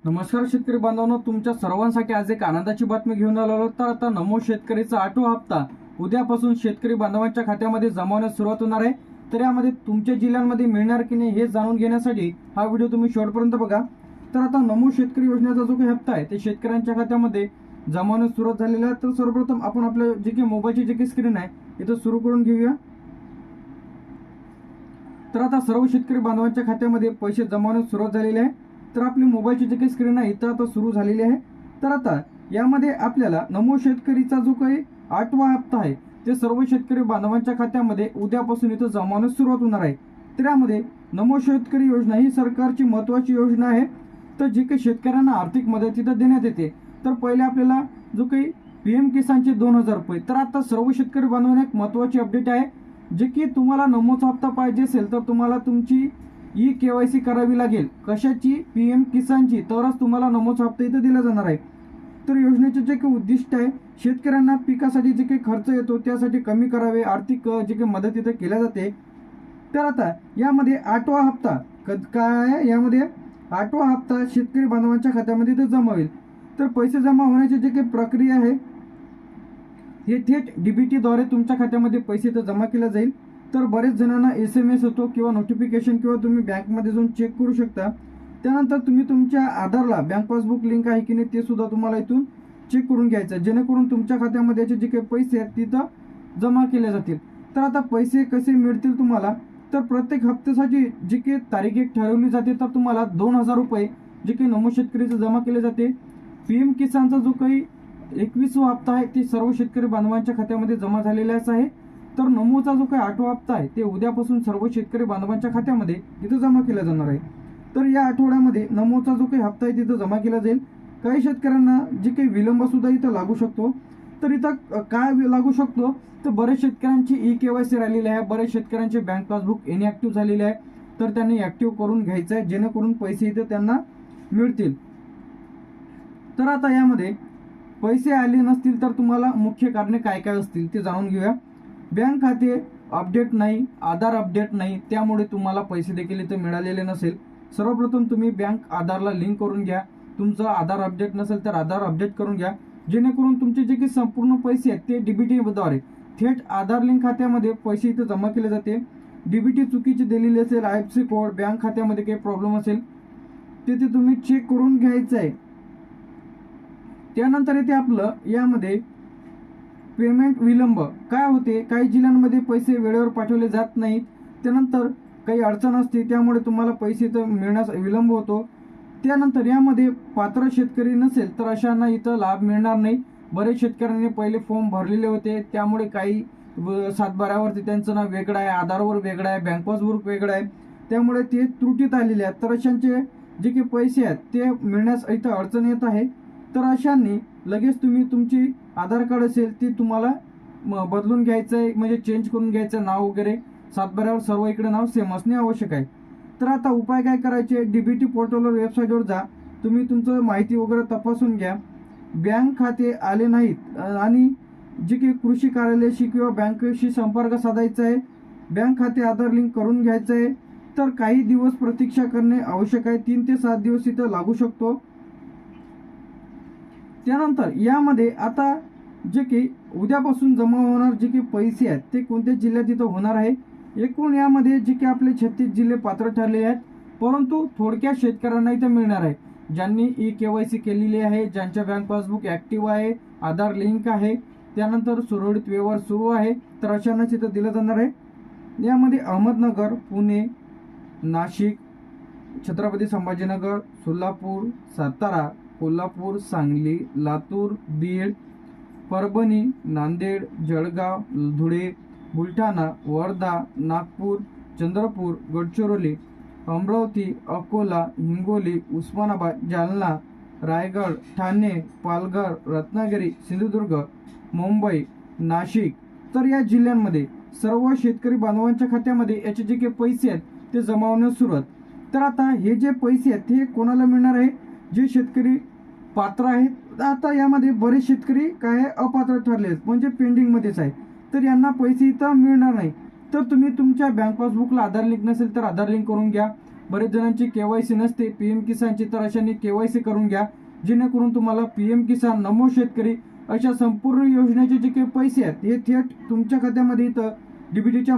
नमस्कार शेतकरी बांधवांनो, तुमच्या सर्वांसाठी आज एक आनंदाची बातमी घेऊन आलो. तर आता नमो शेतकरीचा 8वा हप्ता उद्यापासून शेतकरी बांधवांच्या खात्यामध्ये जमावण्यास सुरुवात होणार आहे. तर यामध्ये तुमच्या जिल्ह्यांमध्ये मिळणार की नाही हे जाणून घेण्यासाठी हा व्हिडिओ तुम्ही शेवटपर्यंत बघा. तर आता नमो शेतकरी योजनेचा जो काही हप्ता आहे ते शेतकऱ्यांच्या खात्यामध्ये जमावण्यास सुरुवात झालेला आहे. तर सर्वप्रथम आपण आपल्या जे काही मोबाईलची जे काही स्क्रीन आहे इथं सुरू करून घेऊया. तर आता सर्व शेतकरी बांधवांच्या खात्यामध्ये पैसे जमावण्यास सुरुवात झालेली आहे. तर आपली मोबाईलची जे काही स्क्रीन आहे इथं आता सुरू झालेली आहे. तर आता यामध्ये आपल्याला नमो शेतकरीचा जो काही 8वा हप्ता आहे ते सर्व शेतकरी बांधवांच्या खात्यामध्ये उद्यापासून इथं जमावण्यास सुरुवात होणार आहे. तर यामध्ये नमो शेतकरी योजना ही सरकारची महत्त्वाची योजना आहे. तर जे काही शेतकऱ्यांना आर्थिक मदत इथं देण्यात येते. तर पहिले आपल्याला जो काही PM किसानचे 2000 रुपये. तर आता सर्व शेतकरी बांधवांना एक महत्त्वाची अपडेट आहे, जे की तुम्हाला नमोचा हप्ता पाहिजे असेल तर तुम्हाला तुमची KYC करावी लागेल. कशाची? PM किसानची. तरच तुम्हाला नमोचा हप्ता इथं दिला जाणार आहे. तर योजनेचे जे काही उद्दिष्ट आहे, शेतकऱ्यांना पिकासाठी जे काही खर्च येतो त्यासाठी कमी करावे, आर्थिक जे काही मदत इथं केल्या जाते. तर आता यामध्ये 8वा हप्ता काय आहे, यामध्ये 8वा हप्ता शेतकरी बांधवांच्या खात्यामध्ये इथं जमा होईल. तर पैसे जमा होण्याची जी काही प्रक्रिया आहे हे थेट DBT द्वारे तुमच्या खात्यामध्ये पैसे इथं जमा केले जाईल. तर बरेच जणांना SMS होतो किंवा नोटिफिकेशन किंवा तुम्ही बँकमध्ये जाऊन चेक करू शकता. त्यानंतर तुम्ही तुमच्या आधारला बँक पासबुक लिंक आहे की नाही ते सुद्धा तुम्हाला इथून चेक करून घ्यायचं, जेणेकरून तुमच्या खात्यामध्ये जे काही पैसे आहेत तिथं जमा केले जातील. तर आता पैसे कसे मिळतील तुम्हाला? तर प्रत्येक हप्त्यासाठी जी काही तारीख एक ठरवली जाते तर तुम्हाला 2000 रुपये जे काही नमो शेतकरीचं जमा केले जाते. PM किसानचा जो काही 21वा हप्ता आहे ते सर्व शेतकरी बांधवांच्या खात्यामध्ये जमा झालेलाच आहे. तर नमोचा जो काही 8वा हप्ता आहे ते उद्यापासून सर्व शेतकरी बांधवांच्या खात्यामध्ये इथं जमा केला जाणार आहे. तर या आठवड्यामध्ये नमोचा जो काही हप्ता आहे तिथं जमा केला जाईल. काही शेतकऱ्यांना जे काही विलंब सुद्धा इथं लागू शकतो. तर इथं काय लागू शकतो? तर बरेच शेतकऱ्यांची KYC राहिलेली आहे, बरेच शेतकऱ्यांचे बँक पासबुक इनॅक्टिव्ह झालेले आहे. तर त्यांनी ॲक्टिव्ह करून घ्यायचं आहे, जेणेकरून पैसे इथं त्यांना मिळतील. तर आता यामध्ये पैसे आले नसतील तर तुम्हाला मुख्य कारणे काय काय असतील ते जाणून घेऊया. बँक खाते अपडेट नाही, आधार अपडेट नाही, त्यामुळे तुम्हाला पैसे देखील इथे मिळालेले नसेल. सर्वप्रथम तुम्ही बँक आधारला लिंक करून घ्या. तुमचं आधार अपडेट नसेल तर आधार अपडेट करून घ्या, जेणेकरून तुमचे जे काही संपूर्ण पैसे आहेत ते DBT द्वारे थेट आधार लिंक खात्यामध्ये पैसे इथे जमा केले जाते. DBT चुकीची दिलेली असेल, IFSC कोड, बँक खात्यामध्ये काही प्रॉब्लेम असेल ते तुम्ही चेक करून घ्यायचं आहे. त्यानंतर येते आपलं यामध्ये पेमेंट विलंब काय होते. काही जिल्ह्यांमध्ये पैसे वेळेवर पाठवले जात नाहीत, त्यानंतर काही अडचण असते, त्यामुळे तुम्हाला पैसे इथं मिळण्यास विलंब होतो. त्यानंतर यामध्ये पात्र शेतकरी नसेल तर अशांना इथं लाभ मिळणार नाही. बरेच शेतकऱ्यांनी पहिले फॉर्म भरलेले होते, त्यामुळे काही 7/12वरती त्यांचं नाव वेगळं आहे, आधारवर वेगळं आहे, बँक पासबुक वेगळं आहे, त्यामुळे ते त्रुटीत आलेले आहेत. तर अशांचे जे काही पैसे आहेत ते मिळण्यास इथं अडचण येत आहे. तर अशांनी लगेच तुम्ही तुमची आधार कार्ड असेल ती तुम्हाला बदलून घ्यायचं आहे, म्हणजे चेंज करून घ्यायचं नाव वगैरे. 7/12वर सर्व इकडे नाव सेम असणे आवश्यक आहे. तर आता उपाय काय करायचे? DBT पोर्टलवर वेबसाईटवर जा, तुम्ही तुमचं माहिती वगैरे तपासून घ्या. बँक खाते आले नाहीत आणि जे काही कृषी कार्यालयाशी किंवा बँकेशी संपर्क साधायचा आहे, बँक खाते आधार लिंक करून घ्यायचं आहे. तर काही दिवस प्रतीक्षा करणे आवश्यक आहे, 3 ते 7 दिवस इथं लागू शकतो. त्यानंतर यामध्ये आता जे काही उद्यापासून जमा होणार जे काही पैसे आहेत ते कोणत्या जिल्ह्यात इथं होणार आहे. एकूण यामध्ये जे काही आपले 36 जिल्हे पात्र ठरले आहेत, परंतु थोडक्यात शेतकऱ्यांना इथं मिळणार आहे ज्यांनी KYC केलेली आहे, ज्यांच्या बँक पासबुक ॲक्टिव्ह आहे, आधार लिंक आहे, त्यानंतर सुरळीत व्यवहार सुरू आहे, तर अशांनाच इथं दिलं जाणार आहे. यामध्ये अहमदनगर, पुणे, नाशिक, छत्रपती संभाजीनगर, सोलापूर, सातारा, कोल्हापूर, सांगली, लातूर, बीड, परभणी, नांदेड, जळगाव, धुळे, बुलढाणा, वर्धा, नागपूर, चंद्रपूर, गडचिरोली, अमरावती, अकोला, हिंगोली, उस्मानाबाद, जालना, रायगड, ठाणे, पालघर, रत्नागिरी, सिंधुदुर्ग, मुंबई, नाशिक, तर या जिल्ह्यांमध्ये सर्व शेतकरी बांधवांच्या खात्यामध्ये याचे जे काही पैसे आहेत ते जमा होण्यास सुरुवात. तर आता हे जे पैसे आहेत हे कोणाला मिळणार आहे? जे शेतकरी पात्र आहेत. आता यामध्ये बरेच शेतकरी काय अपात्र ठरले आहेत, म्हणजे पेंडिंगमध्येच आहे, तर यांना पैसे इथं मिळणार नाही. तर तुम्ही तुमच्या बँक पासबुकला आधार लिंक नसेल तर आधार लिंक करून घ्या. बरेच जणांची KYC नसते PM किसानची, तर अशांनी KYC करून घ्या, जेणेकरून तुम्हाला PM किसान, नमो शेतकरी अशा संपूर्ण योजनेचे जे काही पैसे आहेत हे थेट तुमच्या खात्यामध्ये इथं DBTच्या